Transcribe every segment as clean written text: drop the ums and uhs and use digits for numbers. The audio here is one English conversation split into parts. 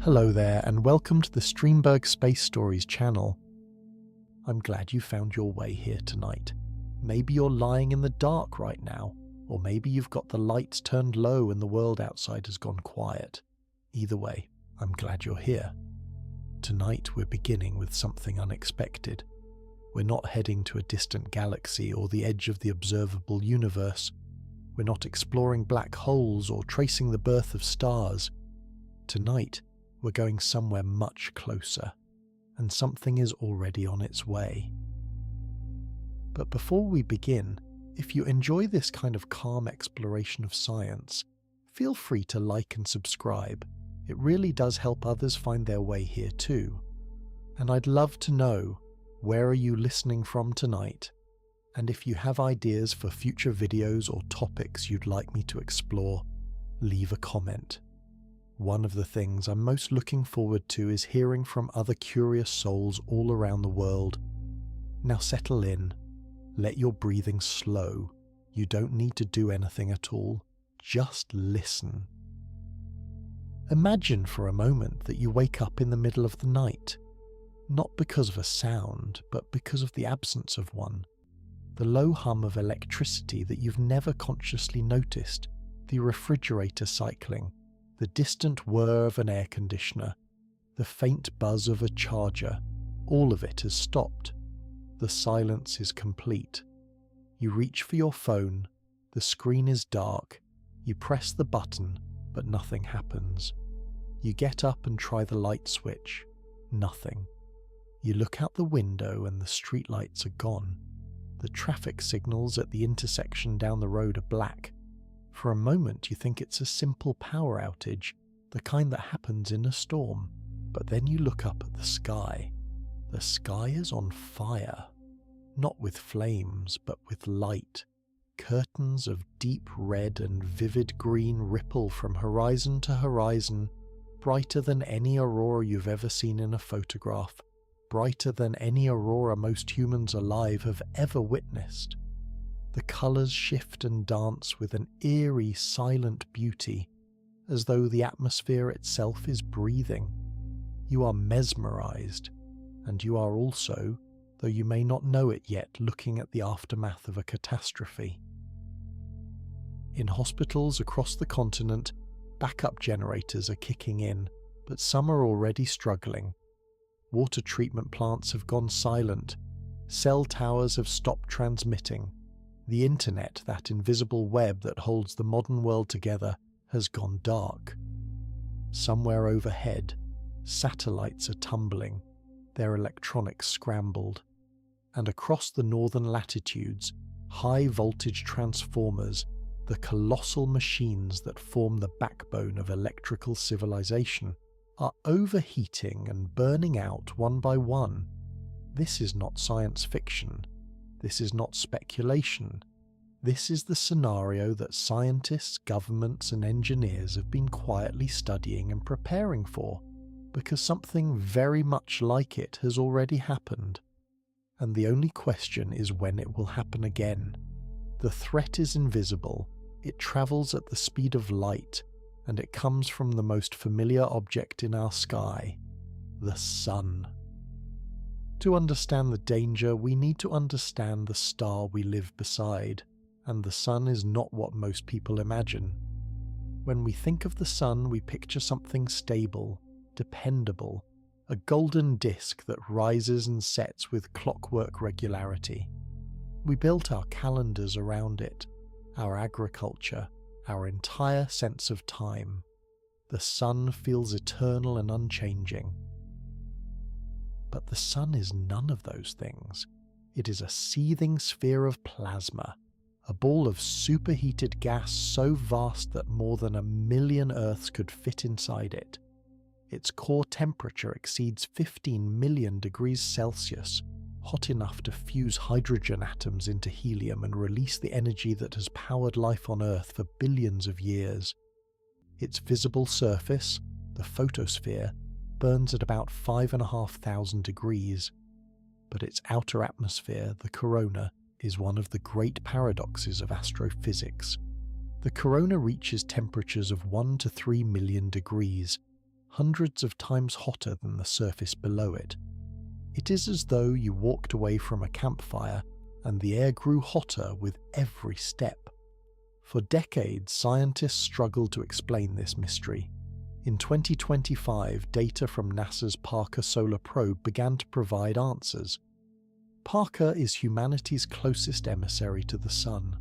Hello there, and welcome to the Streamberg Space Stories channel. I'm glad you found your way here tonight. Maybe you're lying in the dark right now, or maybe you've got the lights turned low and the world outside has gone quiet. Either way, I'm glad you're here. Tonight we're beginning with something unexpected. We're not heading to a distant galaxy or the edge of the observable universe. We're not exploring black holes or tracing the birth of stars. Tonight, we're going somewhere much closer, and something is already on its way. But before we begin, if you enjoy this kind of calm exploration of science, feel free to like and subscribe. It really does help others find their way here too. And I'd love to know, where are you listening from tonight? And if you have ideas for future videos or topics you'd like me to explore, leave a comment. One of the things I'm most looking forward to is hearing from other curious souls all around the world. Now settle in, let your breathing slow. You don't need to do anything at all, just listen. Imagine for a moment that you wake up in the middle of the night, not because of a sound, but because of the absence of one. The low hum of electricity that you've never consciously noticed, the refrigerator cycling, the distant whir of an air conditioner, the faint buzz of a charger, all of it has stopped. The silence is complete. You reach for your phone, the screen is dark, you press the button, but nothing happens. You get up and try the light switch, nothing. You look out the window and the streetlights are gone. The traffic signals at the intersection down the road are black. For a moment you think it's a simple power outage, the kind that happens in a storm. But then you look up at the sky. The sky is on fire. Not with flames, but with light. Curtains of deep red and vivid green ripple from horizon to horizon, brighter than any aurora you've ever seen in a photograph, brighter than any aurora most humans alive have ever witnessed. The colours shift and dance with an eerie, silent beauty, as though the atmosphere itself is breathing. You are mesmerised, and you are also, though you may not know it yet, looking at the aftermath of a catastrophe. In hospitals across the continent, backup generators are kicking in, but some are already struggling. Water treatment plants have gone silent, cell towers have stopped transmitting. The internet, that invisible web that holds the modern world together, has gone dark. Somewhere overhead, satellites are tumbling, their electronics scrambled. And across the northern latitudes, high-voltage transformers, the colossal machines that form the backbone of electrical civilization, are overheating and burning out one by one. This is not science fiction. This is not speculation. This is the scenario that scientists, governments, and engineers have been quietly studying and preparing for, because something very much like it has already happened. And the only question is when it will happen again. The threat is invisible, it travels at the speed of light, and it comes from the most familiar object in our sky, the sun. To understand the danger, we need to understand the star we live beside, and the sun is not what most people imagine. When we think of the sun, we picture something stable, dependable, a golden disk that rises and sets with clockwork regularity. We built our calendars around it, our agriculture, our entire sense of time. The sun feels eternal and unchanging. But the sun is none of those things. It is a seething sphere of plasma, a ball of superheated gas so vast that more than 1 million Earths could fit inside it. Its core temperature exceeds 15 million degrees Celsius, hot enough to fuse hydrogen atoms into helium and release the energy that has powered life on Earth for billions of years. Its visible surface, the photosphere, burns at about 5,500 degrees, but its outer atmosphere, the corona, is one of the great paradoxes of astrophysics. The corona reaches temperatures of 1 to 3 million degrees, hundreds of times hotter than the surface below it. It is as though you walked away from a campfire and the air grew hotter with every step. For decades, scientists struggled to explain this mystery. In 2025, data from NASA's Parker Solar Probe began to provide answers. Parker is humanity's closest emissary to the Sun.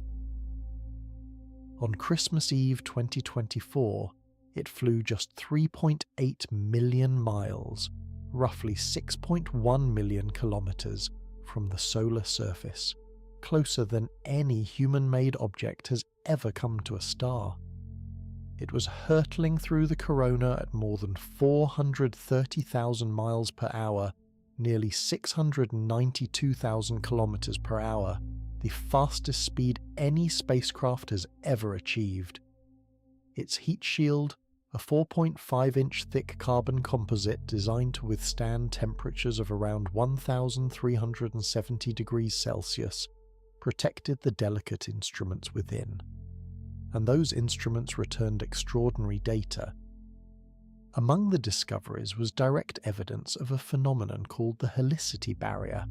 On Christmas Eve 2024, it flew just 3.8 million miles, roughly 6.1 million kilometers, from the solar surface, closer than any human-made object has ever come to a star. It was hurtling through the corona at more than 430,000 miles per hour, nearly 692,000 kilometers per hour, the fastest speed any spacecraft has ever achieved. Its heat shield, a 4.5-inch thick carbon composite designed to withstand temperatures of around 1,370 degrees Celsius, protected the delicate instruments within. And those instruments returned extraordinary data. Among the discoveries was direct evidence of a phenomenon called the helicity barrier,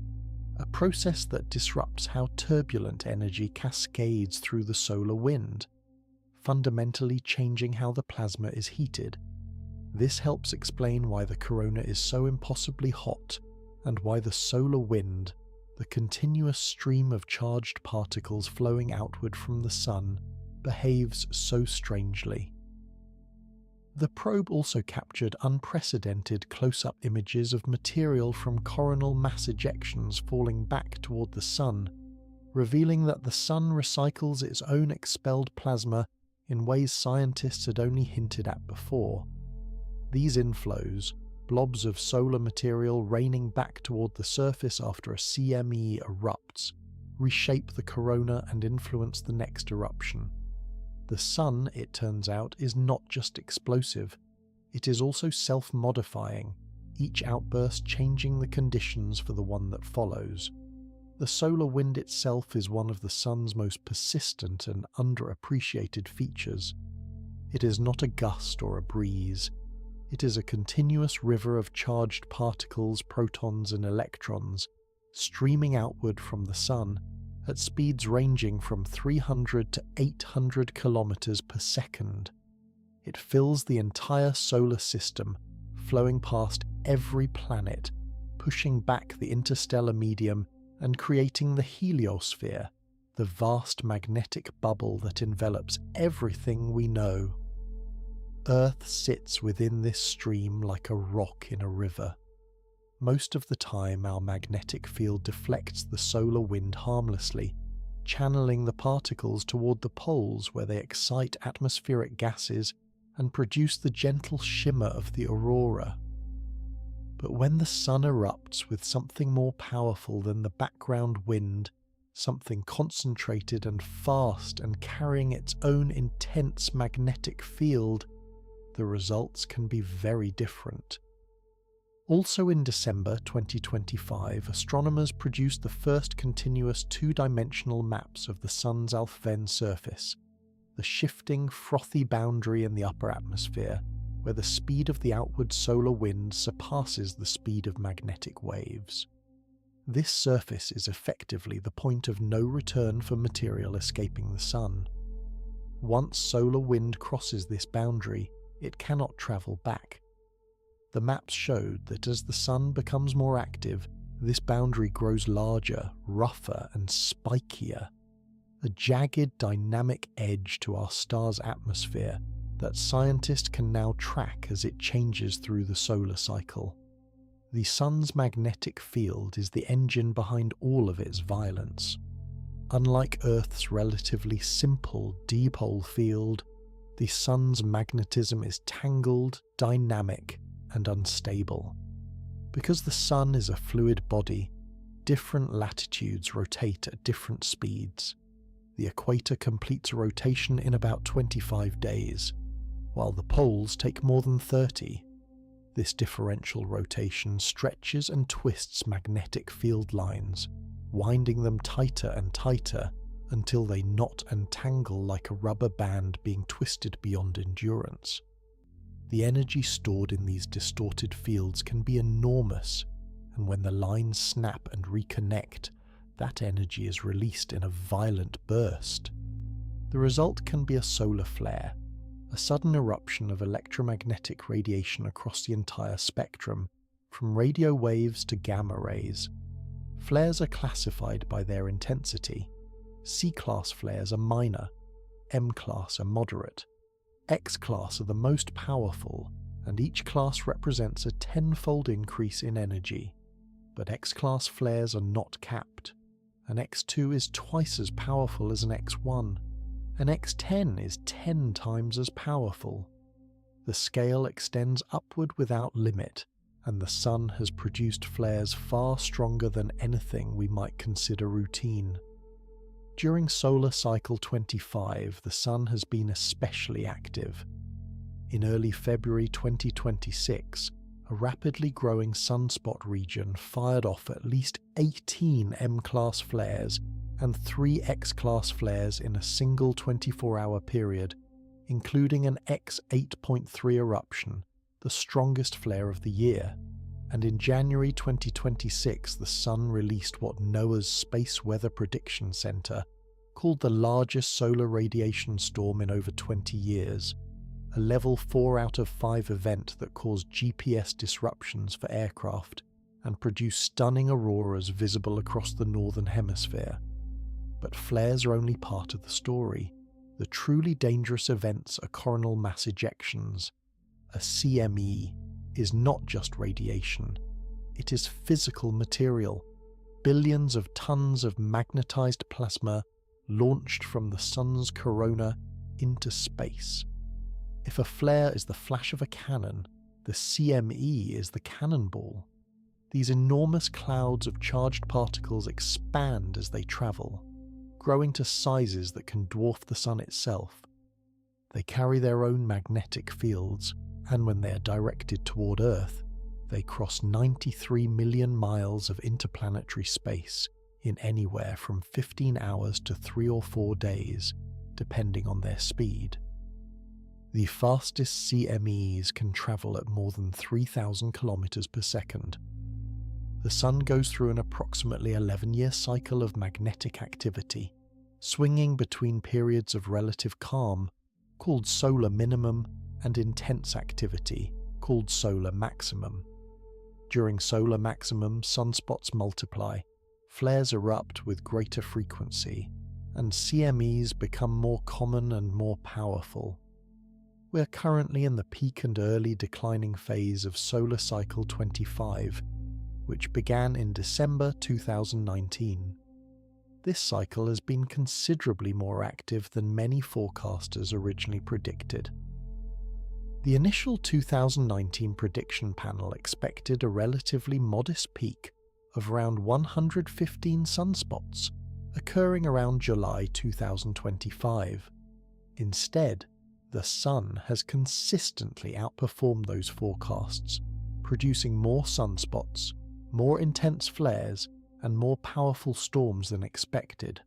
a process that disrupts how turbulent energy cascades through the solar wind, fundamentally changing how the plasma is heated. This helps explain why the corona is so impossibly hot and why the solar wind, the continuous stream of charged particles flowing outward from the Sun, behaves so strangely. The probe also captured unprecedented close-up images of material from coronal mass ejections falling back toward the Sun, revealing that the Sun recycles its own expelled plasma in ways scientists had only hinted at before. These inflows, blobs of solar material raining back toward the surface after a CME erupts, reshape the corona and influence the next eruption. The Sun, it turns out, is not just explosive, it is also self-modifying, each outburst changing the conditions for the one that follows. The solar wind itself is one of the Sun's most persistent and underappreciated features. It is not a gust or a breeze. It is a continuous river of charged particles, protons and electrons, streaming outward from the Sun at speeds ranging from 300 to 800 kilometers per second. It fills the entire solar system, flowing past every planet, pushing back the interstellar medium and creating the heliosphere, the vast magnetic bubble that envelops everything we know. Earth sits within this stream like a rock in a river. Most of the time, our magnetic field deflects the solar wind harmlessly, channeling the particles toward the poles where they excite atmospheric gases and produce the gentle shimmer of the aurora. But when the Sun erupts with something more powerful than the background wind, something concentrated and fast and carrying its own intense magnetic field, the results can be very different. Also in December 2025, astronomers produced the first continuous two-dimensional maps of the Sun's Alphen surface, the shifting, frothy boundary in the upper atmosphere, where the speed of the outward solar wind surpasses the speed of magnetic waves. This surface is effectively the point of no return for material escaping the Sun. Once solar wind crosses this boundary, it cannot travel back. The maps showed that as the Sun becomes more active, this boundary grows larger, rougher, and spikier, a jagged, dynamic edge to our star's atmosphere that scientists can now track as it changes through the solar cycle. The Sun's magnetic field is the engine behind all of its violence. Unlike Earth's relatively simple dipole field, the Sun's magnetism is tangled, dynamic, and unstable. Because the Sun is a fluid body, different latitudes rotate at different speeds. The equator completes a rotation in about 25 days, while the poles take more than 30. This differential rotation stretches and twists magnetic field lines, winding them tighter and tighter until they knot and tangle like a rubber band being twisted beyond endurance. The energy stored in these distorted fields can be enormous, and when the lines snap and reconnect, that energy is released in a violent burst. The result can be a solar flare, a sudden eruption of electromagnetic radiation across the entire spectrum, from radio waves to gamma rays. Flares are classified by their intensity. C-class flares are minor, M-class are moderate, X-class are the most powerful, and each class represents a 10-fold increase in energy. But X-class flares are not capped. An X2 is twice as powerful as an X1. An X10 is 10 times as powerful. The scale extends upward without limit, and the Sun has produced flares far stronger than anything we might consider routine. During solar cycle 25, the Sun has been especially active. In early February 2026, a rapidly growing sunspot region fired off at least 18 M-class flares and 3 X-class flares in a single 24-hour period, including an X8.3 eruption, the strongest flare of the year. And in January 2026, the Sun released what NOAA's Space Weather Prediction Center called the largest solar radiation storm in over 20 years, a level 4 out of 5 event that caused GPS disruptions for aircraft and produced stunning auroras visible across the northern hemisphere. But flares are only part of the story. The truly dangerous events are coronal mass ejections. A CME is not just radiation, it is physical material, billions of tons of magnetized plasma launched from the Sun's corona into space. If a flare is the flash of a cannon, the CME is the cannonball. These enormous clouds of charged particles expand as they travel, growing to sizes that can dwarf the Sun itself. They carry their own magnetic fields, and when they are directed toward Earth, they cross 93 million miles of interplanetary space in anywhere from 15 hours to 3 or 4 days, depending on their speed. The fastest CMEs can travel at more than 3,000 kilometers per second. The Sun goes through an approximately 11-year cycle of magnetic activity, swinging between periods of relative calm, called solar minimum, and intense activity, called solar maximum. During solar maximum, sunspots multiply, flares erupt with greater frequency, and CMEs become more common and more powerful. We are currently in the peak and early declining phase of solar cycle 25, which began in December 2019. This cycle has been considerably more active than many forecasters originally predicted. The initial 2019 prediction panel expected a relatively modest peak of around 115 sunspots, occurring around July 2025. Instead, the Sun has consistently outperformed those forecasts, producing more sunspots, more intense flares, and more powerful storms than expected.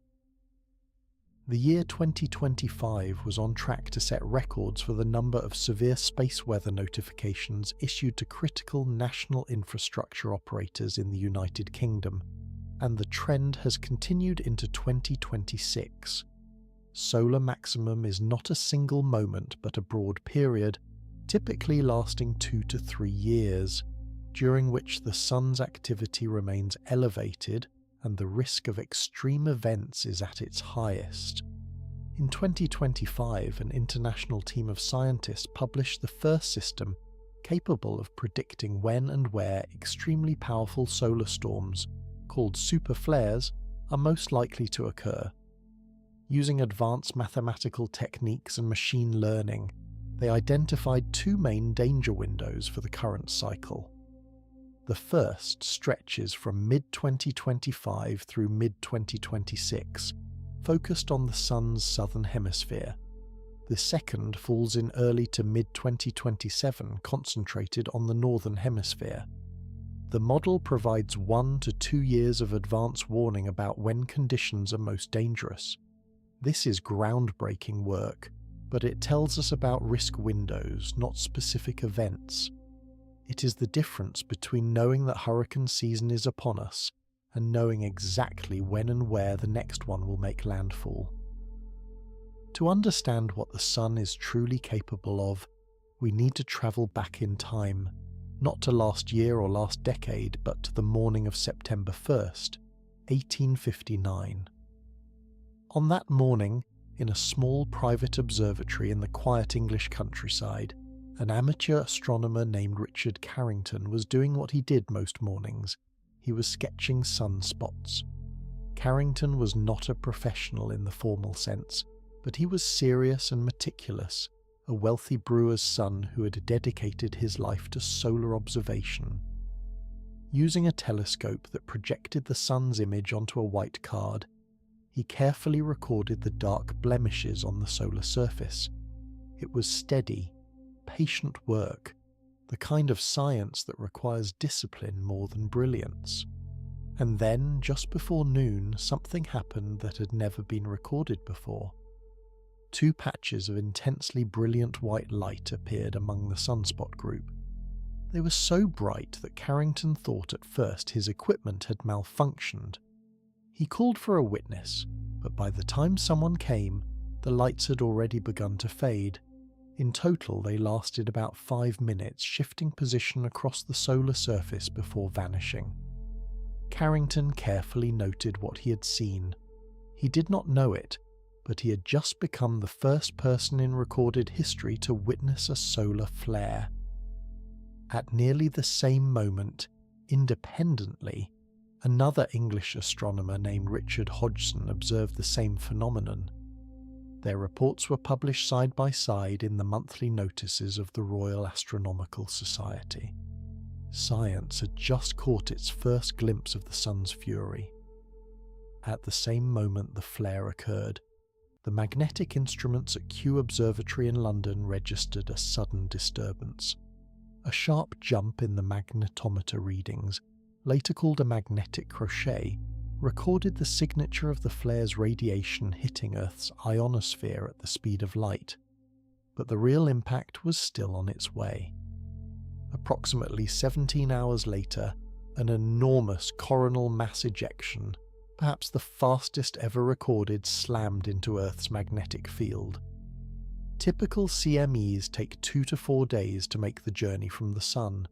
The year 2025 was on track to set records for the number of severe space weather notifications issued to critical national infrastructure operators in the United Kingdom, and the trend has continued into 2026. Solar maximum is not a single moment but a broad period, typically lasting 2 to 3 years, during which the Sun's activity remains elevated and the risk of extreme events is at its highest. In 2025, an international team of scientists published the first system capable of predicting when and where extremely powerful solar storms, called superflares, are most likely to occur. Using advanced mathematical techniques and machine learning, they identified 2 main danger windows for the current cycle. The first stretches from mid-2025 through mid-2026, focused on the Sun's southern hemisphere. The second falls in early to mid-2027, concentrated on the northern hemisphere. The model provides 1 to 2 years of advance warning about when conditions are most dangerous. This is groundbreaking work, but it tells us about risk windows, not specific events. It is the difference between knowing that hurricane season is upon us and knowing exactly when and where the next one will make landfall. To understand what the sun is truly capable of, we need to travel back in time, not to last year or last decade, but to the morning of September 1st, 1859. On that morning, in a small private observatory in the quiet English countryside, an amateur astronomer named Richard Carrington was doing what he did most mornings. He was sketching sunspots. Carrington was not a professional in the formal sense, but he was serious and meticulous, a wealthy brewer's son who had dedicated his life to solar observation. Using a telescope that projected the sun's image onto a white card, he carefully recorded the dark blemishes on the solar surface. It was steady, patient work, the kind of science that requires discipline more than brilliance. And then, just before noon, something happened that had never been recorded before. Two patches of intensely brilliant white light appeared among the sunspot group. They were so bright that Carrington thought at first his equipment had malfunctioned. He called for a witness, but by the time someone came, the lights had already begun to fade. In total, they lasted about 5 minutes, shifting position across the solar surface before vanishing. Carrington carefully noted what he had seen. He did not know it, but he had just become the first person in recorded history to witness a solar flare. At nearly the same moment, independently, another English astronomer named Richard Hodgson observed the same phenomenon. Their reports were published side by side in the monthly notices of the Royal Astronomical Society. Science had just caught its first glimpse of the sun's fury. At the same moment the flare occurred, the magnetic instruments at Kew Observatory in London registered a sudden disturbance. A sharp jump in the magnetometer readings, later called a magnetic crochet, recorded the signature of the flare's radiation hitting Earth's ionosphere at the speed of light, but the real impact was still on its way. Approximately 17 hours later, an enormous coronal mass ejection, perhaps the fastest ever recorded, slammed into Earth's magnetic field. Typical CMEs take 2 to 4 days to make the journey from the Sun.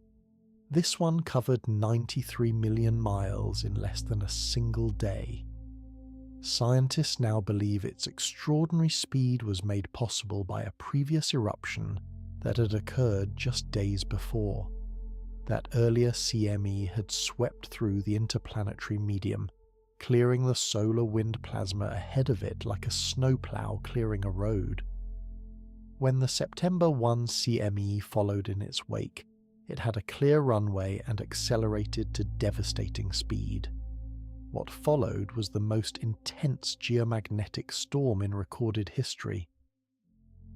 This one covered 93 million miles in less than a single day. Scientists now believe its extraordinary speed was made possible by a previous eruption that had occurred just days before. That earlier CME had swept through the interplanetary medium, clearing the solar wind plasma ahead of it like a snowplow clearing a road. When the September 1 CME followed in its wake, it had a clear runway and accelerated to devastating speed. What followed was the most intense geomagnetic storm in recorded history.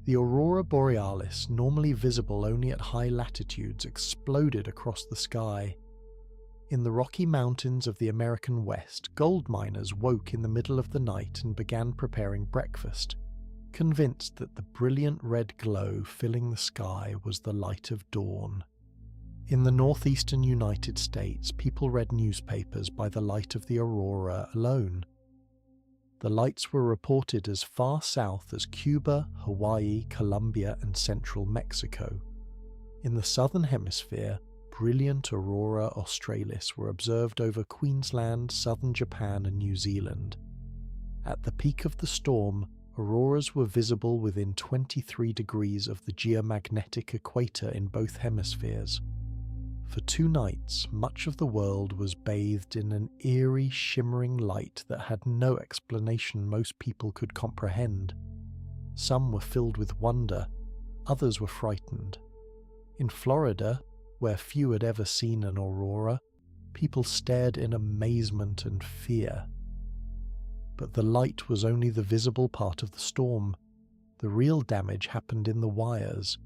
The aurora borealis, normally visible only at high latitudes, exploded across the sky. In the Rocky Mountains of the American West, gold miners woke in the middle of the night and began preparing breakfast, convinced that the brilliant red glow filling the sky was the light of dawn. In the northeastern United States, people read newspapers by the light of the aurora alone. The lights were reported as far south as Cuba, Hawaii, Colombia, and central Mexico. In the southern hemisphere, brilliant aurora australis were observed over Queensland, southern Japan, and New Zealand. At the peak of the storm, auroras were visible within 23 degrees of the geomagnetic equator in both hemispheres. For 2 nights, much of the world was bathed in an eerie, shimmering light that had no explanation most people could comprehend. Some were filled with wonder, others were frightened. In Florida, where few had ever seen an aurora, people stared in amazement and fear. But the light was only the visible part of the storm. The real damage happened in the wires.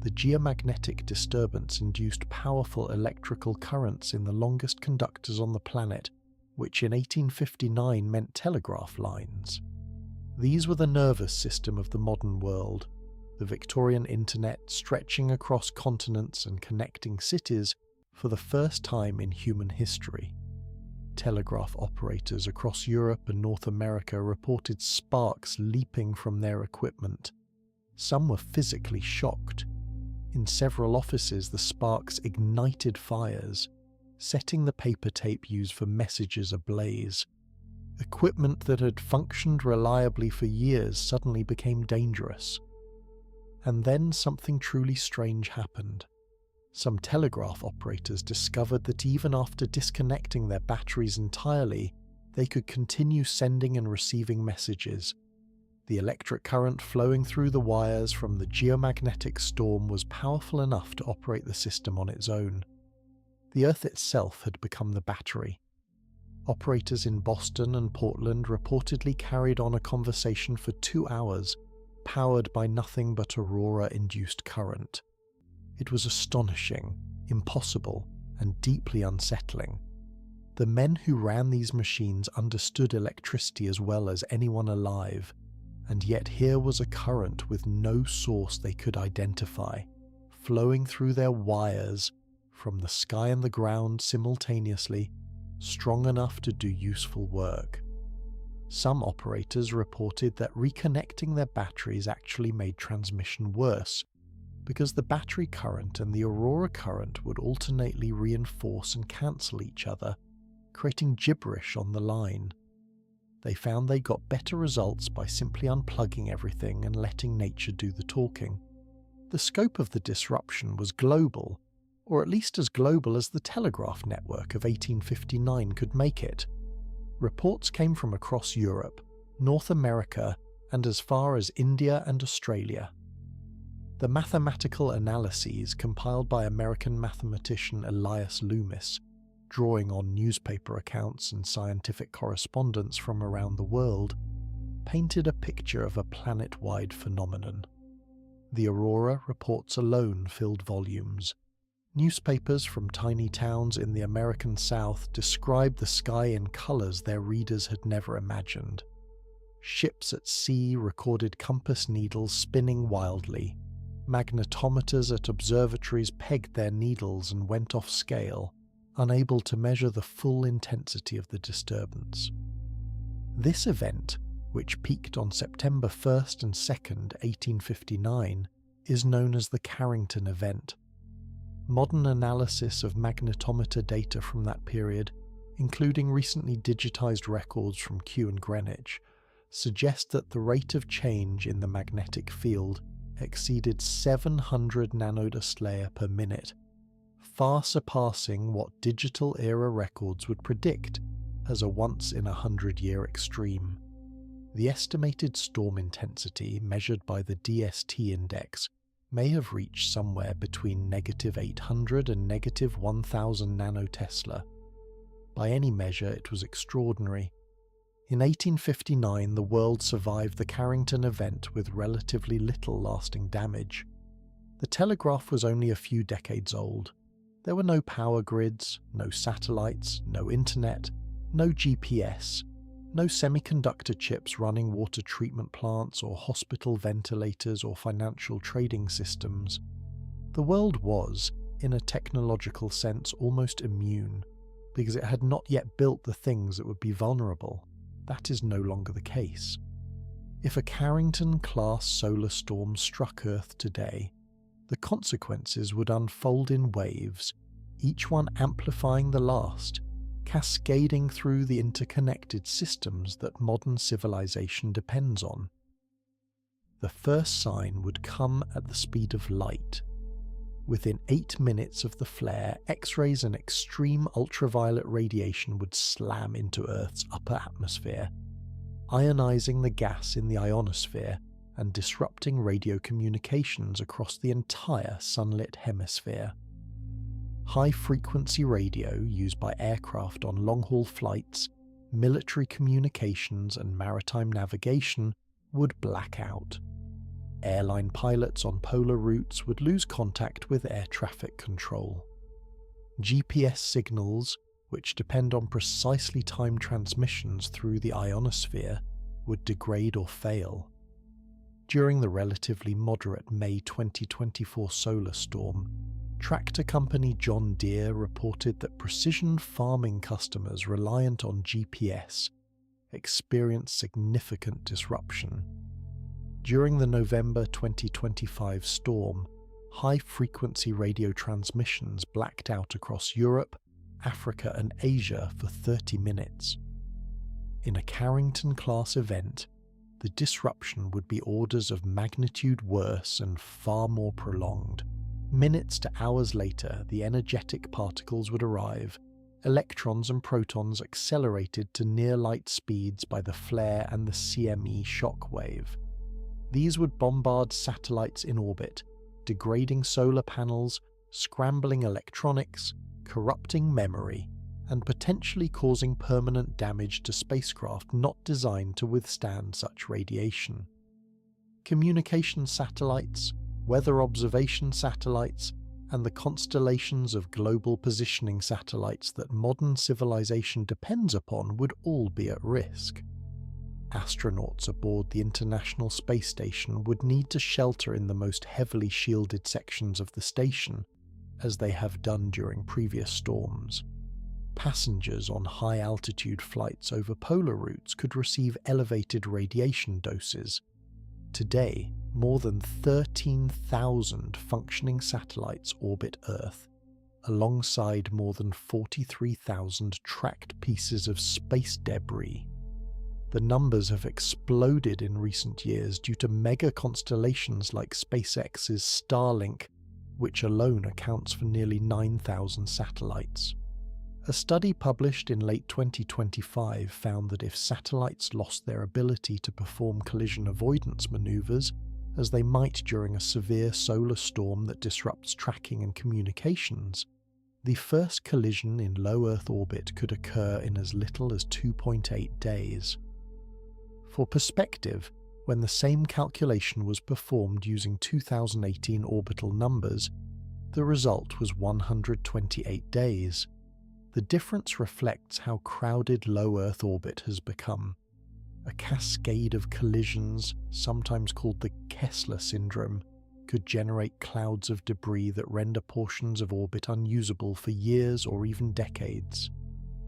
The geomagnetic disturbance induced powerful electrical currents in the longest conductors on the planet, which in 1859 meant telegraph lines. These were the nervous system of the modern world, the Victorian internet stretching across continents and connecting cities for the first time in human history. Telegraph operators across Europe and North America reported sparks leaping from their equipment. Some were physically shocked. In several offices, the sparks ignited fires, setting the paper tape used for messages ablaze. Equipment that had functioned reliably for years suddenly became dangerous. And then something truly strange happened. Some telegraph operators discovered that even after disconnecting their batteries entirely, they could continue sending and receiving messages. The electric current flowing through the wires from the geomagnetic storm was powerful enough to operate the system on its own. The Earth itself had become the battery. Operators in Boston and Portland reportedly carried on a conversation for 2 hours, powered by nothing but aurora-induced current. It was astonishing, impossible, and deeply unsettling. The men who ran these machines understood electricity as well as anyone alive, and yet here was a current with no source they could identify, flowing through their wires from the sky and the ground simultaneously, strong enough to do useful work. Some operators reported that reconnecting their batteries actually made transmission worse, because the battery current and the aurora current would alternately reinforce and cancel each other, creating gibberish on the line. They found they got better results by simply unplugging everything and letting nature do the talking. The scope of the disruption was global, or at least as global as the telegraph network of 1859 could make it. Reports came from across Europe, North America, and as far as India and Australia. The mathematical analyses compiled by American mathematician Elias Loomis, drawing on newspaper accounts and scientific correspondence from around the world, painted a picture of a planet-wide phenomenon. The aurora reports alone filled volumes. Newspapers from tiny towns in the American South described the sky in colours their readers had never imagined. Ships at sea recorded compass needles spinning wildly. Magnetometers at observatories pegged their needles and went off scale, unable to measure the full intensity of the disturbance. This event, which peaked on September 1st and 2nd, 1859, is known as the Carrington Event. Modern analysis of magnetometer data from that period, including recently digitized records from Kew and Greenwich, suggest that the rate of change in the magnetic field exceeded 700 nanodust layer per minute, far surpassing what digital-era records would predict as a once-in-a-100-year extreme. The estimated storm intensity, measured by the DST index, may have reached somewhere between -800 and -1000 nanotesla. By any measure, it was extraordinary. In 1859, the world survived the Carrington Event with relatively little lasting damage. The telegraph was only a few decades old. There were no power grids, no satellites, no internet, no GPS, no semiconductor chips running water treatment plants or hospital ventilators or financial trading systems. The world was, in a technological sense, almost immune, because it had not yet built the things that would be vulnerable. That is no longer the case. If a Carrington-class solar storm struck Earth today, the consequences would unfold in waves, each one amplifying the last, cascading through the interconnected systems that modern civilization depends on. The first sign would come at the speed of light. Within 8 minutes of the flare, X-rays and extreme ultraviolet radiation would slam into Earth's upper atmosphere, ionizing the gas in the ionosphere and disrupting radio communications across the entire sunlit hemisphere. High-frequency radio used by aircraft on long-haul flights, military communications and maritime navigation would black out. Airline pilots on polar routes would lose contact with air traffic control. GPS signals, which depend on precisely timed transmissions through the ionosphere, would degrade or fail. During the relatively moderate May 2024 solar storm, tractor company John Deere reported that precision farming customers reliant on GPS experienced significant disruption. During the November 2025 storm, high-frequency radio transmissions blacked out across Europe, Africa and Asia for 30 minutes. In a Carrington-class event, the disruption would be orders of magnitude worse and far more prolonged. Minutes to hours later, the energetic particles would arrive, electrons and protons accelerated to near-light speeds by the flare and the CME shock wave. These would bombard satellites in orbit, degrading solar panels, scrambling electronics, corrupting memory, and potentially causing permanent damage to spacecraft not designed to withstand such radiation. Communication satellites, weather observation satellites, and the constellations of global positioning satellites that modern civilization depends upon would all be at risk. Astronauts aboard the International Space Station would need to shelter in the most heavily shielded sections of the station, as they have done during previous storms. Passengers on high-altitude flights over polar routes could receive elevated radiation doses. Today, more than 13,000 functioning satellites orbit Earth, alongside more than 43,000 tracked pieces of space debris. The numbers have exploded in recent years due to mega constellations like SpaceX's Starlink, which alone accounts for nearly 9,000 satellites. A study published in late 2025 found that if satellites lost their ability to perform collision avoidance maneuvers, as they might during a severe solar storm that disrupts tracking and communications, the first collision in low Earth orbit could occur in as little as 2.8 days. For perspective, when the same calculation was performed using 2018 orbital numbers, the result was 128 days. The difference reflects how crowded low Earth orbit has become. A cascade of collisions, sometimes called the Kessler syndrome, could generate clouds of debris that render portions of orbit unusable for years or even decades.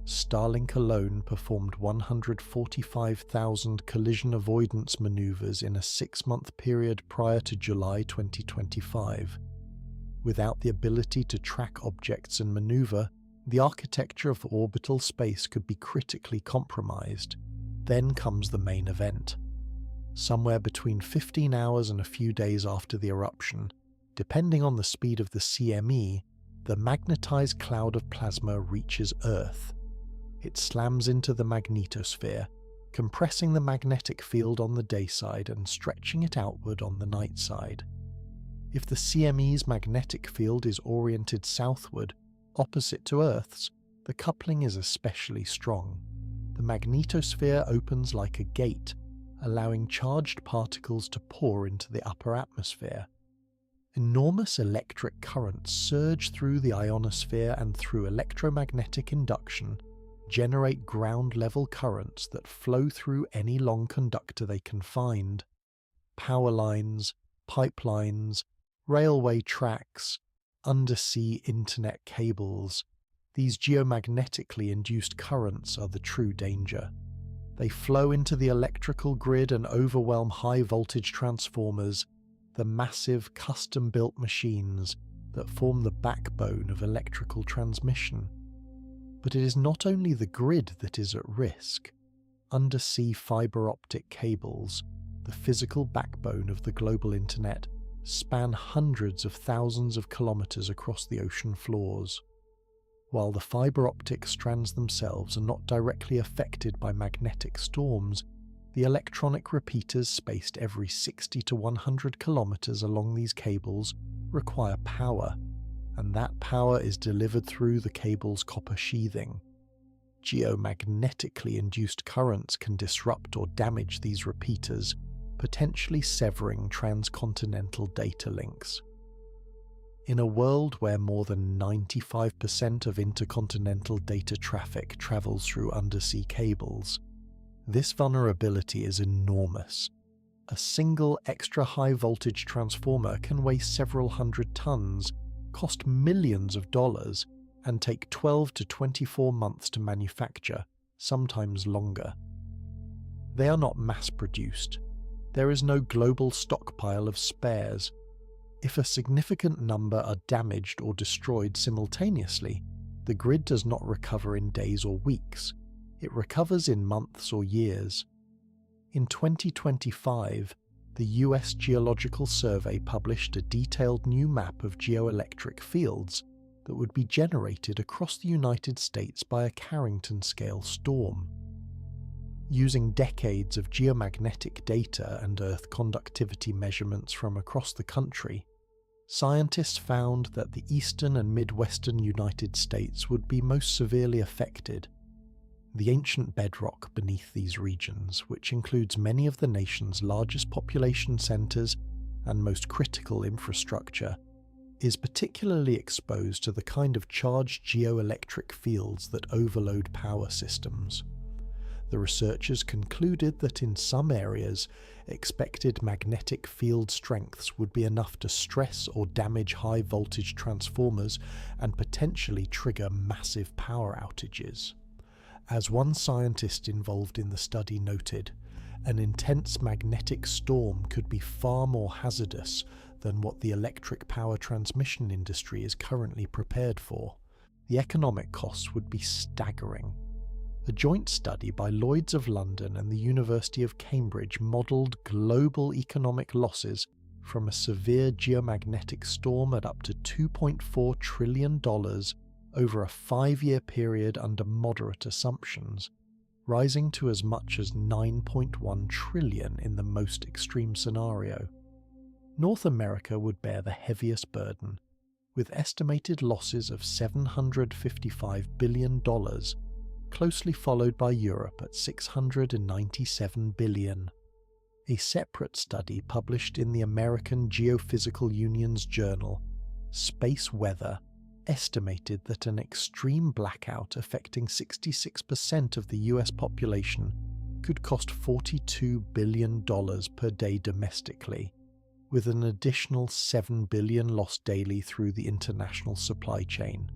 Starlink alone performed 145,000 collision avoidance maneuvers in a 6-month period prior to July 2025. Without the ability to track objects and maneuver, the architecture of orbital space could be critically compromised. Then comes the main event. Somewhere between 15 hours and a few days after the eruption, depending on the speed of the CME, the magnetized cloud of plasma reaches Earth. It slams into the magnetosphere, compressing the magnetic field on the day side and stretching it outward on the night side. If the CME's magnetic field is oriented southward, opposite to Earth's, the coupling is especially strong. The magnetosphere opens like a gate, allowing charged particles to pour into the upper atmosphere. Enormous electric currents surge through the ionosphere and through electromagnetic induction, generate ground-level currents that flow through any long conductor they can find. Power lines, pipelines, railway tracks, undersea internet cables. These geomagnetically induced currents are the true danger. They flow into the electrical grid and overwhelm high-voltage transformers, the massive custom-built machines that form the backbone of electrical transmission. But it is not only the grid that is at risk. Undersea fiber optic cables, the physical backbone of the global internet, span hundreds of thousands of kilometers across the ocean floors. While the fiber optic strands themselves are not directly affected by magnetic storms, the electronic repeaters spaced every 60 to 100 kilometers along these cables require power, and that power is delivered through the cable's copper sheathing. Geomagnetically induced currents can disrupt or damage these repeaters, potentially severing transcontinental data links. In a world where more than 95% of intercontinental data traffic travels through undersea cables, This vulnerability is enormous. A single extra high voltage transformer can weigh several hundred tons, cost millions of dollars, and take 12 to 24 months to manufacture, sometimes longer. They are not mass-produced. There is no global stockpile of spares. If a significant number are damaged or destroyed simultaneously, the grid does not recover in days or weeks. It recovers in months or years. In 2025, the US Geological Survey published a detailed new map of geoelectric fields that would be generated across the United States by a Carrington-scale storm. Using decades of geomagnetic data and Earth conductivity measurements from across the country, scientists found that the eastern and midwestern United States would be most severely affected. The ancient bedrock beneath these regions, which includes many of the nation's largest population centers and most critical infrastructure, is particularly exposed to the kind of charged geoelectric fields that overload power systems. The researchers concluded that in some areas, expected magnetic field strengths would be enough to stress or damage high voltage transformers and potentially trigger massive power outages. As one scientist involved in the study noted, an intense magnetic storm could be far more hazardous than what the electric power transmission industry is currently prepared for. The economic costs would be staggering. A joint study by Lloyd's of London and the University of Cambridge modelled global economic losses from a severe geomagnetic storm at up to $2.4 trillion over a 5-year period under moderate assumptions, rising to as much as $9.1 trillion in the most extreme scenario. North America would bear the heaviest burden, with estimated losses of $755 billion, closely followed by Europe at $697 billion. A separate study published in the American Geophysical Union's journal, Space Weather, estimated that an extreme blackout affecting 66% of the US population could cost $42 billion per day domestically, with an additional $7 billion lost daily through the international supply chain.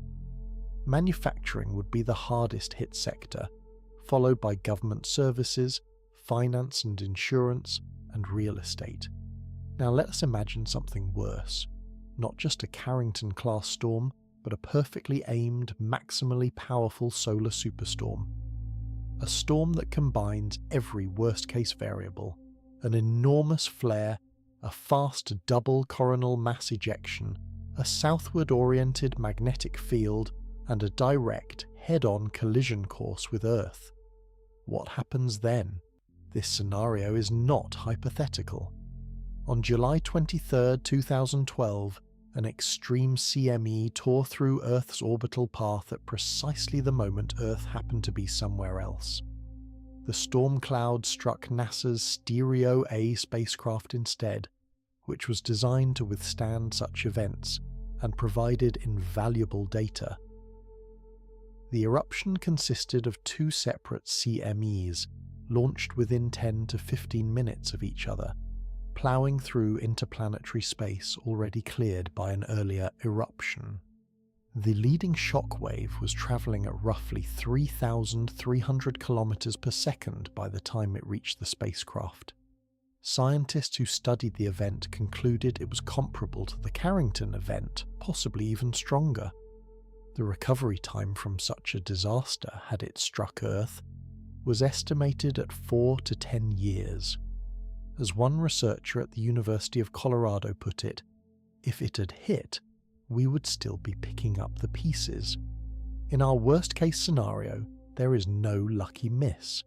Manufacturing would be the hardest hit sector, followed by government services, finance and insurance, and real estate. Now let us imagine something worse. Not just a Carrington-class storm, but a perfectly aimed, maximally powerful solar superstorm. A storm that combines every worst-case variable: an enormous flare, a fast double coronal mass ejection, a southward-oriented magnetic field, and a direct, head-on collision course with Earth. What happens then? This scenario is not hypothetical. On July 23, 2012, an extreme CME tore through Earth's orbital path at precisely the moment Earth happened to be somewhere else. The storm cloud struck NASA's Stereo A spacecraft instead, which was designed to withstand such events and provided invaluable data. The eruption consisted of 2 separate CMEs, launched within 10 to 15 minutes of each other, ploughing through interplanetary space already cleared by an earlier eruption. The leading shockwave was travelling at roughly 3,300 kilometers per second by the time it reached the spacecraft. Scientists who studied the event concluded it was comparable to the Carrington Event, possibly even stronger. The recovery time from such a disaster, had it struck Earth, was estimated at 4 to 10 years. As one researcher at the University of Colorado put it, if it had hit, we would still be picking up the pieces. In our worst-case scenario, there is no lucky miss.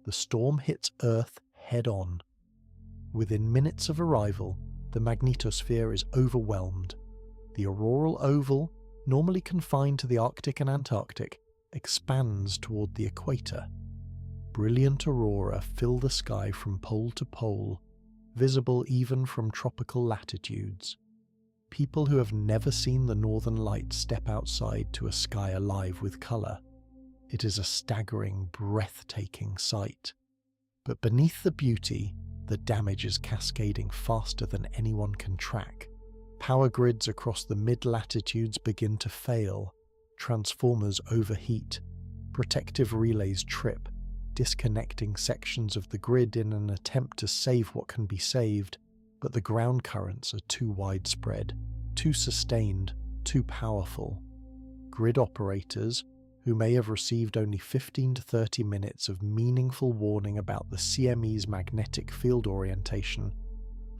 The storm hits Earth head-on. Within minutes of arrival, the magnetosphere is overwhelmed. The auroral oval, normally confined to the Arctic and Antarctic, expands toward the equator. Brilliant aurora fill the sky from pole to pole, visible even from tropical latitudes. People who have never seen the northern lights step outside to a sky alive with colour. It is a staggering, breathtaking sight. But beneath the beauty, the damage is cascading faster than anyone can track. Power grids across the mid-latitudes begin to fail, transformers overheat, protective relays trip, disconnecting sections of the grid in an attempt to save what can be saved, but the ground currents are too widespread, too sustained, too powerful. Grid operators, who may have received only 15 to 30 minutes of meaningful warning about the CME's magnetic field orientation,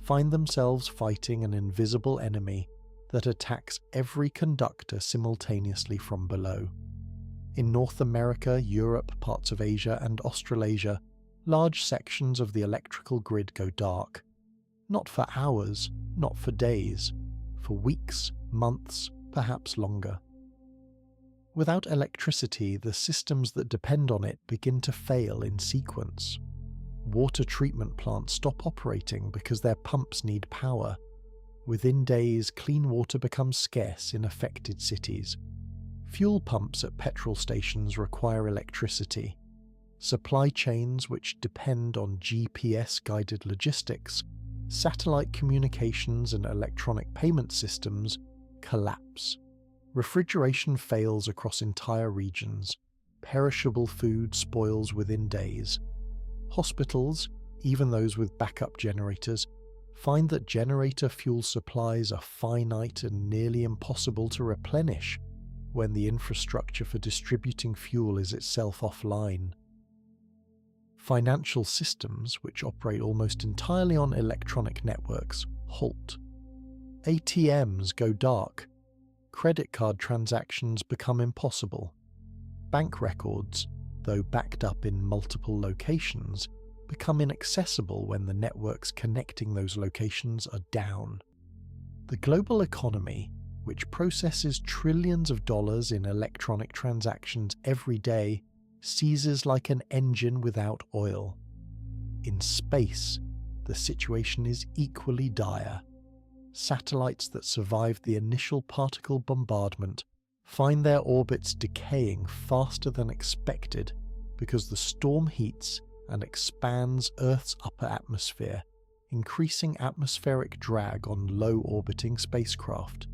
find themselves fighting an invisible enemy that attacks every conductor simultaneously from below. In North America, Europe, parts of Asia and Australasia, large sections of the electrical grid go dark. Not for hours, not for days, for weeks, months, perhaps longer. Without electricity, the systems that depend on it begin to fail in sequence. Water treatment plants stop operating because their pumps need power. Within days, clean water becomes scarce in affected cities. Fuel pumps at petrol stations require electricity. Supply chains which depend on GPS-guided logistics, satellite communications and electronic payment systems collapse. Refrigeration fails across entire regions. Perishable food spoils within days. Hospitals, even those with backup generators, find that generator fuel supplies are finite and nearly impossible to replenish when the infrastructure for distributing fuel is itself offline. Financial systems, which operate almost entirely on electronic networks, halt. ATMs go dark. Credit card transactions become impossible. Bank records, though backed up in multiple locations, become inaccessible when the networks connecting those locations are down. The global economy, which processes trillions of dollars in electronic transactions every day, seizes like an engine without oil. In space, the situation is equally dire. Satellites that survived the initial particle bombardment find their orbits decaying faster than expected because the storm heats and expands Earth's upper atmosphere, increasing atmospheric drag on low-orbiting spacecraft.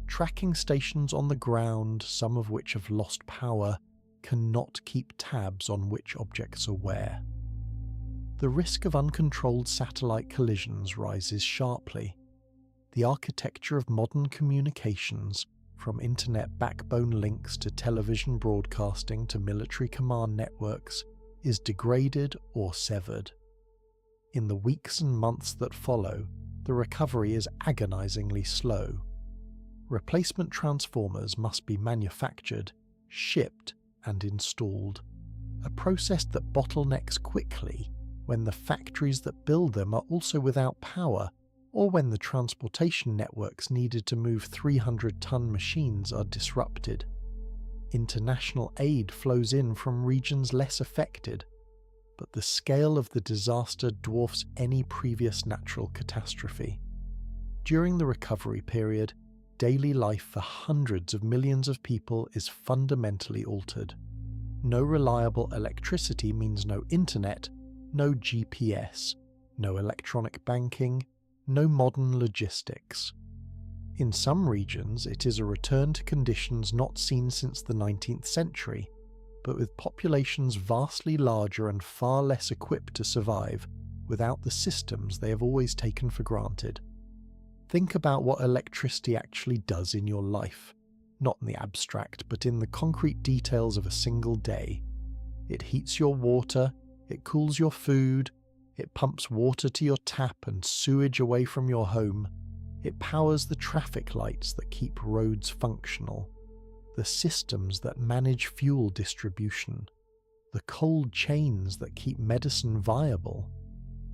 Tracking stations on the ground, some of which have lost power, cannot keep tabs on which objects are where. The risk of uncontrolled satellite collisions rises sharply. The architecture of modern communications, from internet backbone links to television broadcasting to military command networks, is degraded or severed. In the weeks and months that follow, the recovery is agonizingly slow. Replacement transformers must be manufactured, shipped, and installed, a process that bottlenecks quickly when the factories that build them are also without power, or when the transportation networks needed to move 300-ton machines are disrupted. International aid flows in from regions less affected, but the scale of the disaster dwarfs any previous natural catastrophe. During the recovery period, daily life for hundreds of millions of people is fundamentally altered. No reliable electricity means no internet, no GPS, no electronic banking, no modern logistics. In some regions, it is a return to conditions not seen since the 19th century, but with populations vastly larger and far less equipped to survive without the systems they have always taken for granted. Think about what electricity actually does in your life, not in the abstract, but in the concrete details of a single day. It heats your water, it cools your food, it pumps water to your tap and sewage away from your home. It powers the traffic lights that keep roads functional, the systems that manage fuel distribution, the cold chains that keep medicine viable,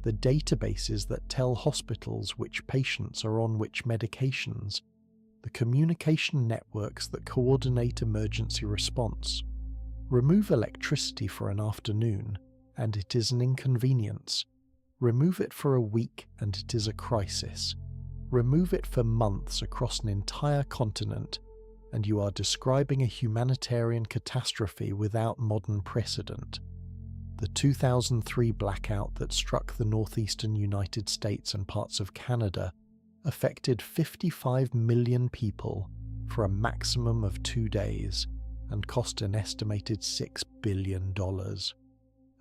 the databases that tell hospitals which patients are on which medications, the communication networks that coordinate emergency response. Remove electricity for an afternoon, and it is an inconvenience. Remove it for a week, and it is a crisis. Remove it for months across an entire continent, and you are describing a humanitarian catastrophe without modern precedent. The 2003 blackout that struck the northeastern United States and parts of Canada affected 55 million people for a maximum of 2 days and cost an estimated $6 billion.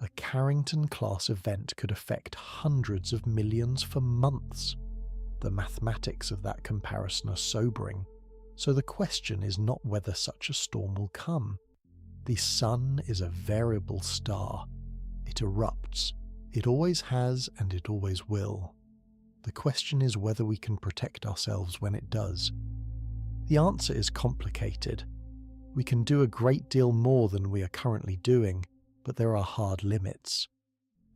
A Carrington-class event could affect hundreds of millions for months. The mathematics of that comparison are sobering, so the question is not whether such a storm will come. The Sun is a variable star. It erupts. It always has and it always will. The question is whether we can protect ourselves when it does. The answer is complicated. We can do a great deal more than we are currently doing, but there are hard limits.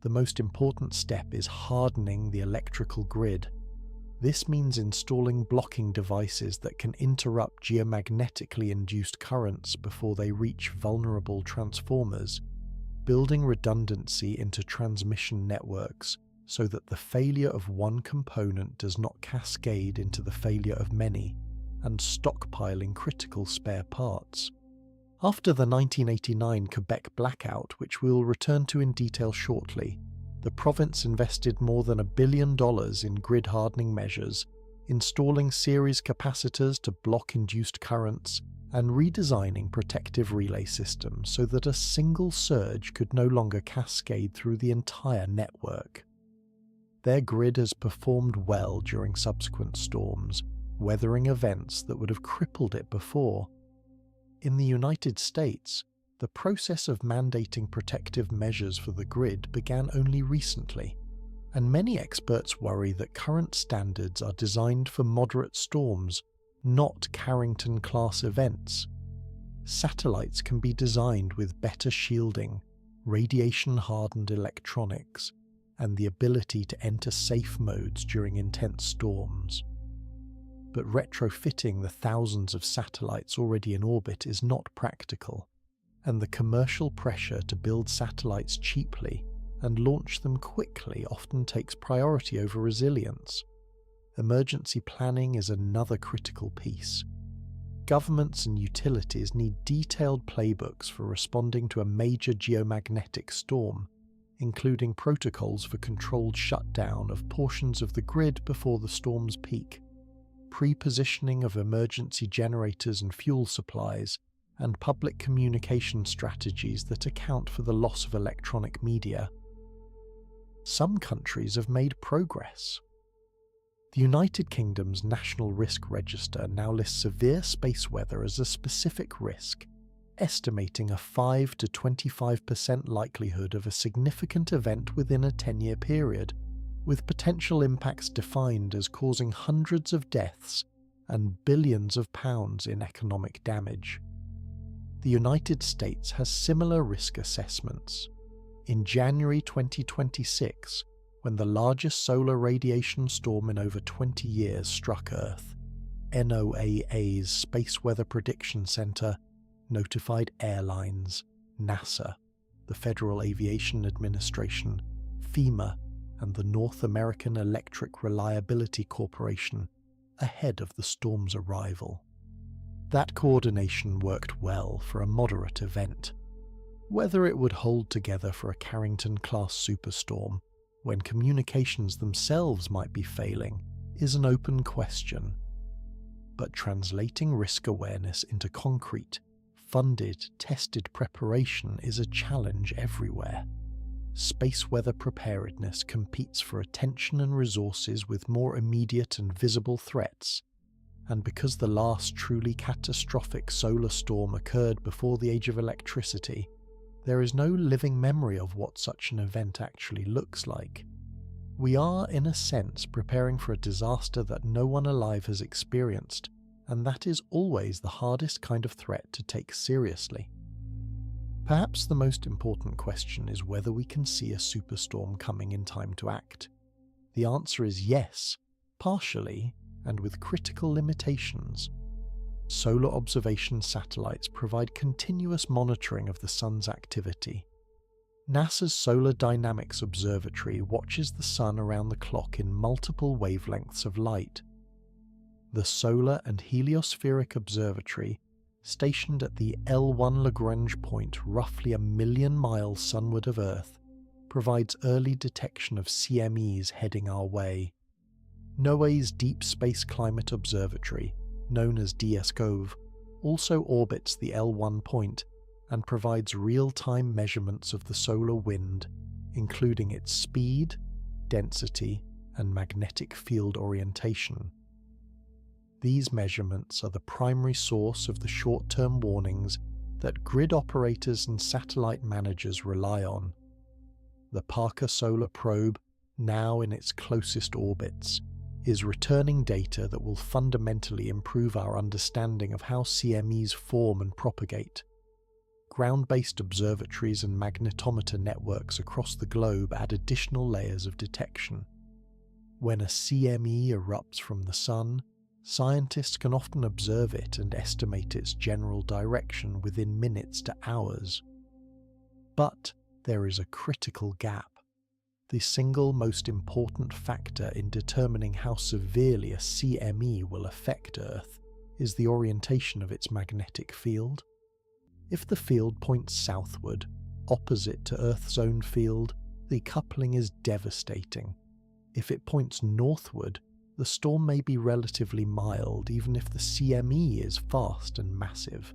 The most important step is hardening the electrical grid. This means installing blocking devices that can interrupt geomagnetically induced currents before they reach vulnerable transformers, building redundancy into transmission networks so that the failure of one component does not cascade into the failure of many, and stockpiling critical spare parts. After the 1989 Quebec blackout, which we will return to in detail shortly, the province invested more than $1 billion in grid hardening measures, installing series capacitors to block induced currents, and redesigning protective relay systems so that a single surge could no longer cascade through the entire network. Their grid has performed well during subsequent storms, weathering events that would have crippled it before. In the United States, the process of mandating protective measures for the grid began only recently, and many experts worry that current standards are designed for moderate storms, not Carrington-class events. Satellites can be designed with better shielding, radiation-hardened electronics, and the ability to enter safe modes during intense storms. But retrofitting the thousands of satellites already in orbit is not practical, and the commercial pressure to build satellites cheaply and launch them quickly often takes priority over resilience. Emergency planning is another critical piece. Governments and utilities need detailed playbooks for responding to a major geomagnetic storm, including protocols for controlled shutdown of portions of the grid before the storm's peak, pre-positioning of emergency generators and fuel supplies, and public communication strategies that account for the loss of electronic media. Some countries have made progress. The United Kingdom's National Risk Register now lists severe space weather as a specific risk, estimating a 5 to 25% likelihood of a significant event within a 10-year period, with potential impacts defined as causing hundreds of deaths and billions of pounds in economic damage. The United States has similar risk assessments. In January 2026, when the largest solar radiation storm in over 20 years struck Earth, NOAA's Space Weather Prediction Center notified airlines, NASA, the Federal Aviation Administration, FEMA, and the North American Electric Reliability Corporation ahead of the storm's arrival. That coordination worked well for a moderate event. Whether it would hold together for a Carrington-class superstorm, when communications themselves might be failing, is an open question. But translating risk awareness into concrete, funded, tested preparation is a challenge everywhere. Space weather preparedness competes for attention and resources with more immediate and visible threats, and because the last truly catastrophic solar storm occurred before the age of electricity, there is no living memory of what such an event actually looks like. We are, in a sense, preparing for a disaster that no one alive has experienced, and that is always the hardest kind of threat to take seriously. Perhaps the most important question is whether we can see a superstorm coming in time to act. The answer is yes, partially, and with critical limitations. Solar observation satellites provide continuous monitoring of the Sun's activity. NASA's Solar Dynamics Observatory watches the Sun around the clock in multiple wavelengths of light. The Solar and Heliospheric Observatory stationed at the L1 Lagrange point roughly 1 million miles sunward of Earth, provides early detection of CMEs heading our way. NOAA's Deep Space Climate Observatory, known as DSCOV, also orbits the L1 point and provides real-time measurements of the solar wind, including its speed, density, and magnetic field orientation. These measurements are the primary source of the short-term warnings that grid operators and satellite managers rely on. The Parker Solar Probe, now in its closest orbits, is returning data that will fundamentally improve our understanding of how CMEs form and propagate. Ground-based observatories and magnetometer networks across the globe add additional layers of detection. When a CME erupts from the Sun, scientists can often observe it and estimate its general direction within minutes to hours. But there is a critical gap. The single most important factor in determining how severely a CME will affect Earth is the orientation of its magnetic field. If the field points southward, opposite to Earth's own field, the coupling is devastating. If it points northward, the storm may be relatively mild even if the CME is fast and massive,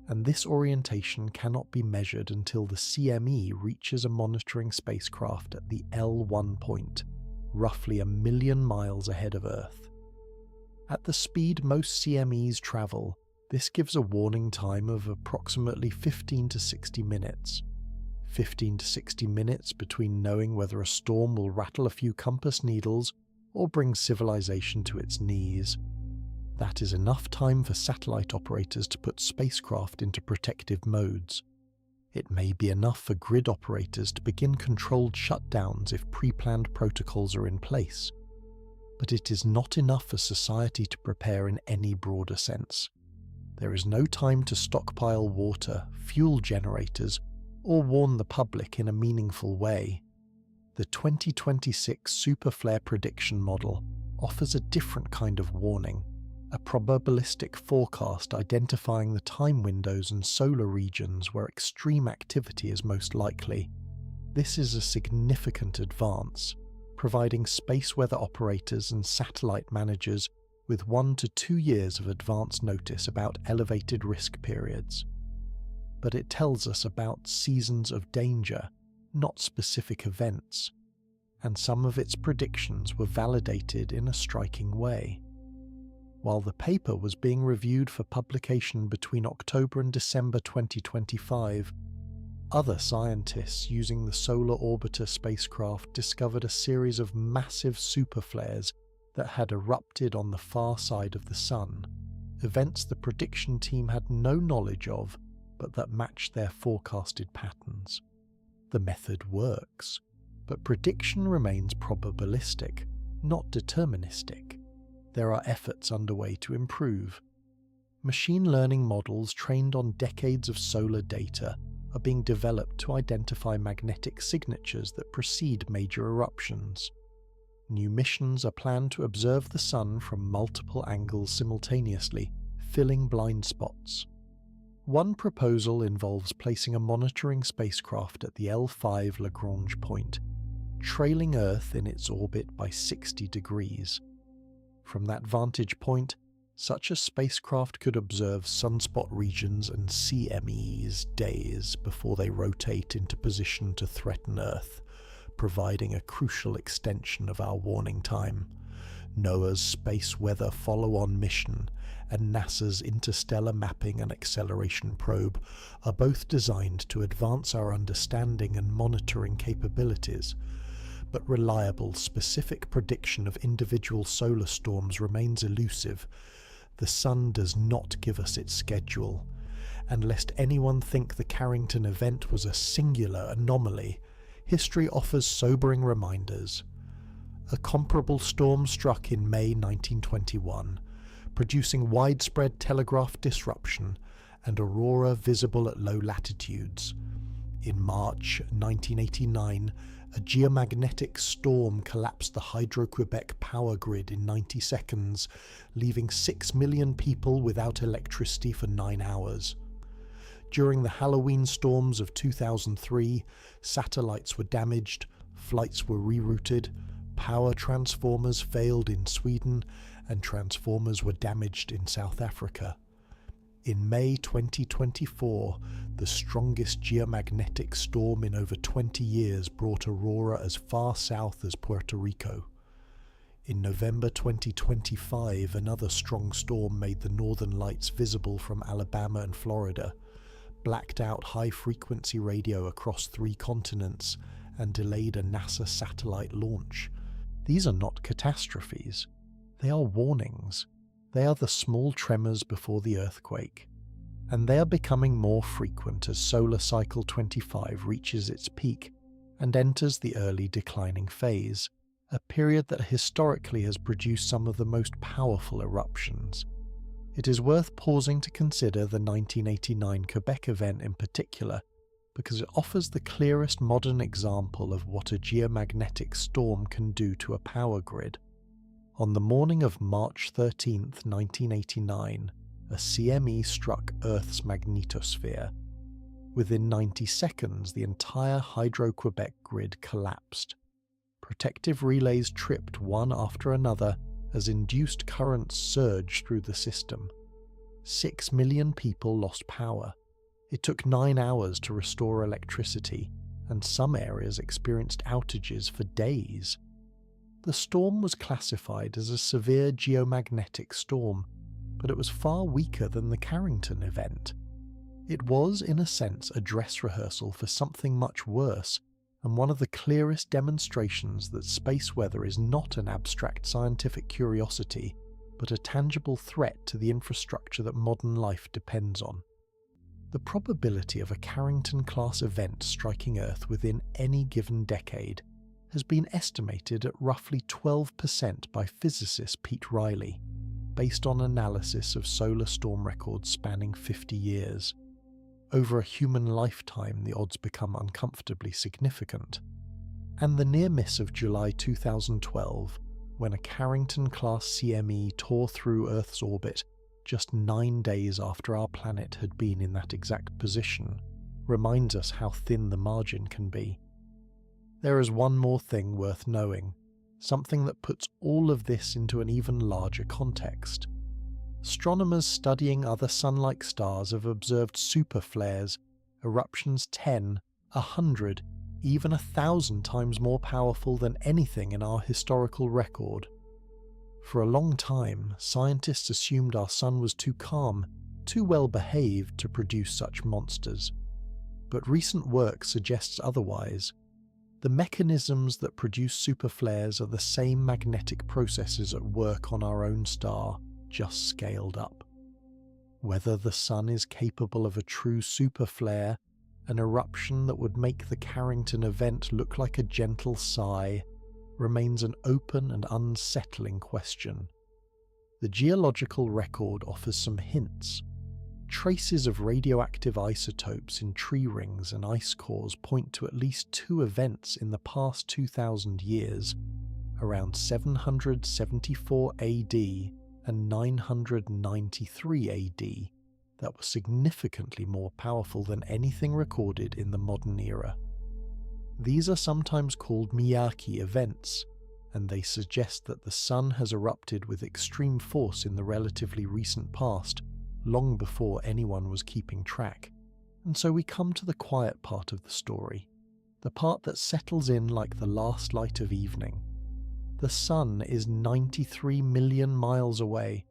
and this orientation cannot be measured until the CME reaches a monitoring spacecraft at the L1 point, roughly 1 million miles ahead of Earth. At the speed most CMEs travel, this gives a warning time of approximately 15 to 60 minutes. 15 to 60 minutes between knowing whether a storm will rattle a few compass needles or bring civilization to its knees. That is enough time for satellite operators to put spacecraft into protective modes. It may be enough for grid operators to begin controlled shutdowns if pre-planned protocols are in place. But it is not enough for society to prepare in any broader sense. There is no time to stockpile water, fuel generators, or warn the public in a meaningful way. The 2026 Superflare Prediction Model offers a different kind of warning, a probabilistic forecast identifying the time windows and solar regions where extreme activity is most likely. This is a significant advance, providing space weather operators and satellite managers with 1 to 2 years of advance notice about elevated risk periods. But it tells us about seasons of danger, not specific events, and some of its predictions were validated in a striking way. While the paper was being reviewed for publication between October and December 2025, other scientists using the Solar Orbiter spacecraft discovered a series of massive superflares that had erupted on the far side of the Sun, events the prediction team had no knowledge of, but that matched their forecasted patterns. The method works, but prediction remains probabilistic, not deterministic. There are efforts underway to improve. Machine learning models trained on decades of solar data are being developed to identify magnetic signatures that precede major eruptions. New missions are planned to observe the Sun from multiple angles simultaneously, filling blind spots. One proposal involves placing a monitoring spacecraft at the L5 Lagrange point, trailing Earth in its orbit by 60 degrees. From that vantage point, such a spacecraft could observe sunspot regions and CMEs days before they rotate into position to threaten Earth, providing a crucial extension of our warning time. NOAA's Space Weather Follow-On mission and NASA's Interstellar Mapping and Acceleration Probe are both designed to advance our understanding and monitoring capabilities, but reliable, specific prediction of individual solar storms remains elusive. The Sun does not give us its schedule, and lest anyone think the Carrington Event was a singular anomaly, history offers sobering reminders. A comparable storm struck in May 1921, producing widespread telegraph disruption and aurora visible at low latitudes. In March 1989, A geomagnetic storm collapsed the Hydro-Quebec power grid in 90 seconds, leaving 6 million people without electricity for 9 hours. During the Halloween storms of 2003, satellites were damaged, flights were rerouted, power transformers failed in Sweden, and transformers were damaged in South Africa. In May 2024, the strongest geomagnetic storm in over 20 years brought aurora as far south as Puerto Rico. In November 2025, another strong storm made the northern lights visible from Alabama and Florida, blacked out high-frequency radio across 3 continents, and delayed a NASA satellite launch. These are not catastrophes. They are warnings. They are the small tremors before the earthquake. And they are becoming more frequent as solar cycle 25 reaches its peak and enters the early declining phase, a period that historically has produced some of the most powerful eruptions. It is worth pausing to consider the 1989 Quebec event in particular, because it offers the clearest modern example of what a geomagnetic storm can do to a power grid. On the morning of March 13, 1989, a CME struck Earth's magnetosphere. Within 90 seconds, the entire Hydro-Quebec grid collapsed. Protective relays tripped one after another as induced currents surged through the system. 6 million people lost power. It took 9 hours to restore electricity, and some areas experienced outages for days. The storm was classified as a severe geomagnetic storm, but it was far weaker than the Carrington Event. It was, in a sense, a dress rehearsal for something much worse, and one of the clearest demonstrations that space weather is not an abstract scientific curiosity, but a tangible threat to the infrastructure that modern life depends on. The probability of a Carrington-class event striking Earth within any given decade has been estimated at roughly 12% by physicist Pete Riley, based on analysis of solar storm records spanning 50 years. Over a human lifetime, the odds become uncomfortably significant. And the near miss of July 2012, when a Carrington-class CME tore through Earth's orbit just 9 days after our planet had been in that exact position, reminds us how thin the margin can be. There is one more thing worth knowing, something that puts all of this into an even larger context. Astronomers studying other sun-like stars have observed superflares, eruptions 10, 100, even 1,000 times more powerful than anything in our historical record. For a long time, scientists assumed our sun was too calm, too well behaved to produce such monsters. But recent work suggests otherwise. The mechanisms that produce superflares are the same magnetic processes at work on our own star, just scaled up. Whether the sun is capable of a true superflare, an eruption that would make the Carrington Event look like a gentle sigh, remains an open and unsettling question. The geological record offers some hints. Traces of radioactive isotopes in tree rings and ice cores point to at least 2 events in the past 2,000 years, around 774 AD and 993 AD, that were significantly more powerful than anything recorded in the modern era. These are sometimes called Miyake events, and they suggest that the sun has erupted with extreme force in the relatively recent past, long before anyone was keeping track. And so we come to the quiet part of the story, the part that settles in like the last light of evening. The sun is 93 million miles away.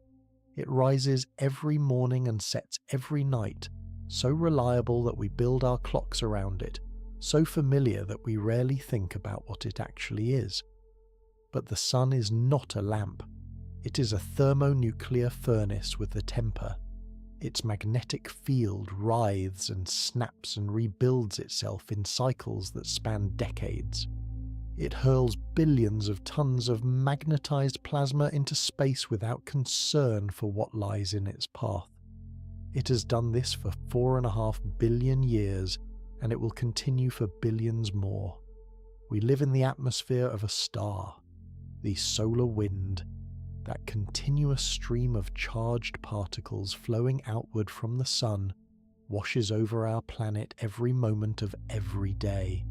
It rises every morning and sets every night, so reliable that we build our clocks around it, so familiar that we rarely think about what it actually is. But the sun is not a lamp. It is a thermonuclear furnace with a temper. Its magnetic field writhes and snaps and rebuilds itself in cycles that span decades. It hurls billions of tons of magnetized plasma into space without concern for what lies in its path. It has done this for 4.5 billion years, and it will continue for billions more. We live in the atmosphere of a star, the solar wind, that continuous stream of charged particles flowing outward from the sun washes over our planet every moment of every day.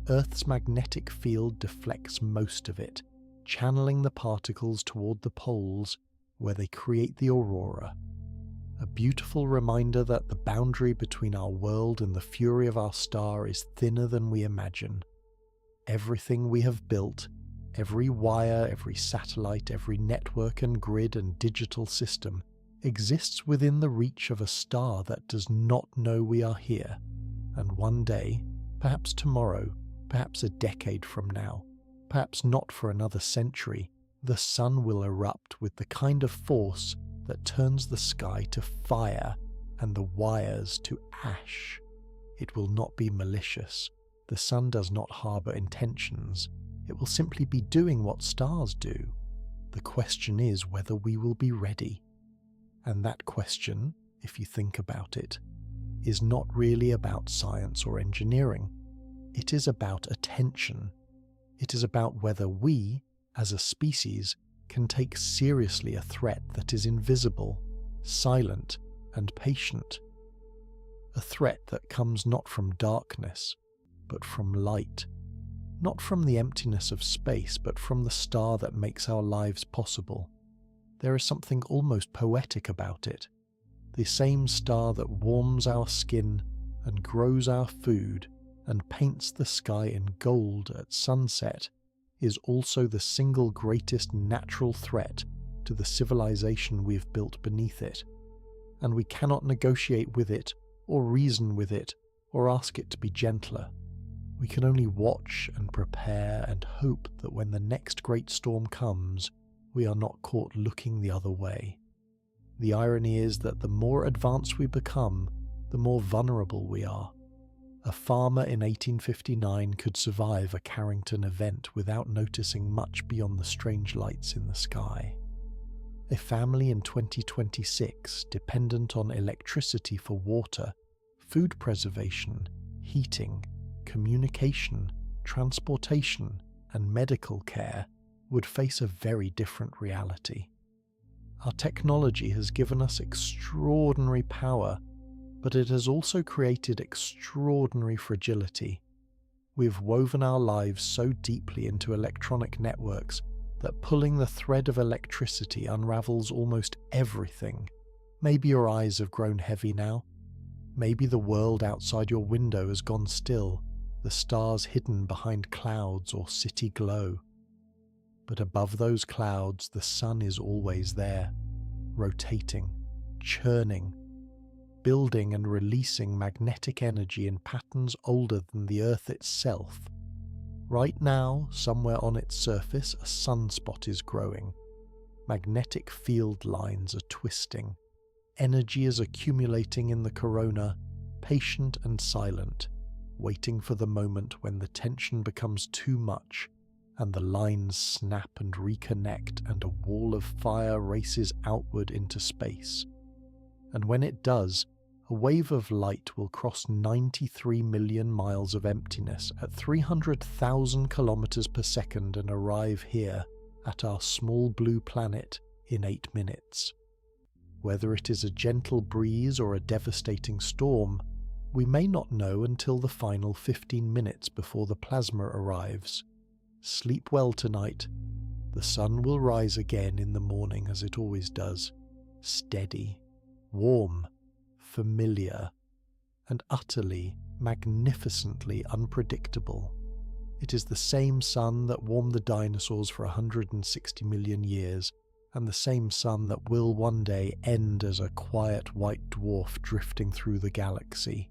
Earth's magnetic field deflects most of it, channeling the particles toward the poles where they create the aurora. A beautiful reminder that the boundary between our world and the fury of our star is thinner than we imagine. Everything we have built, every wire, every satellite, every network and grid and digital system, exists within the reach of a star that does not know we are here. And one day, perhaps tomorrow, perhaps a decade from now, perhaps not for another century, the sun will erupt with the kind of force that turns the sky to fire and the wires to ash. It will not be malicious. The sun does not harbour intentions. It will simply be doing what stars do. The question is whether we will be ready. And that question, if you think about it, is not really about science or engineering. It is about attention. It is about whether we, as a species, can take seriously a threat that is invisible, silent, and patient. A threat that comes not from darkness, but from light. Not from the emptiness of space, but from the star that makes our lives possible. There is something almost poetic about it. The same star that warms our skin and grows our food and paints the sky in gold at sunset is also the single greatest natural threat to the civilization we have built beneath it, and we cannot negotiate with it or reason with it or ask it to be gentler. We can only watch and prepare and hope that when the next great storm comes, we are not caught looking the other way. The irony is that the more advanced we become, the more vulnerable we are. A farmer in 1859 could survive a Carrington event without noticing much beyond the strange lights in the sky. A family in 2026, dependent on electricity for water, food preservation, heating, communication, transportation, and medical care, would face a very different reality. Our technology has given us extraordinary power, but it has also created extraordinary fragility. We have woven our lives so deeply into electronic networks that pulling the thread of electricity unravels almost everything. Maybe your eyes have grown heavy now. Maybe the world outside your window has gone still, the stars hidden behind clouds or city glow. But above those clouds, the sun is always there, rotating, churning, building and releasing magnetic energy in patterns older than the Earth itself. Right now, somewhere on its surface, a sunspot is growing. Magnetic field lines are twisting. Energy is accumulating in the corona, patient and silent, waiting for the moment when the tension becomes too much and the lines snap and reconnect and a wall of fire races outward into space. And when it does, a wave of light will cross 93 million miles of emptiness at 300,000 kilometers per second and arrive here at our small blue planet in 8 minutes. Whether it is a gentle breeze or a devastating storm, we may not know until the final 15 minutes before the plasma arrives. Sleep well tonight. The sun will rise again in the morning as it always does, steady, warm, familiar, and utterly, magnificently unpredictable. It is the same sun that warmed the dinosaurs for 160 million years, and the same sun that will one day end as a quiet white dwarf drifting through the galaxy.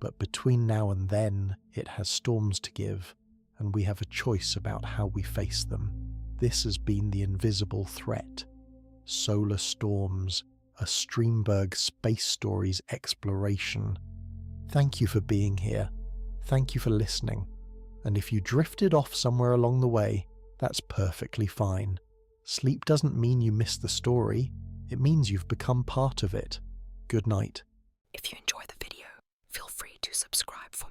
But between now and then, it has storms to give, and we have a choice about how we face them. This has been the invisible threat. Solar storms, a Streamberg Space Stories exploration. Thank you for being here. Thank you for listening. And if you drifted off somewhere along the way, that's perfectly fine. Sleep doesn't mean you missed the story. It means you've become part of it. Good night. If you enjoy the video, feel free to subscribe for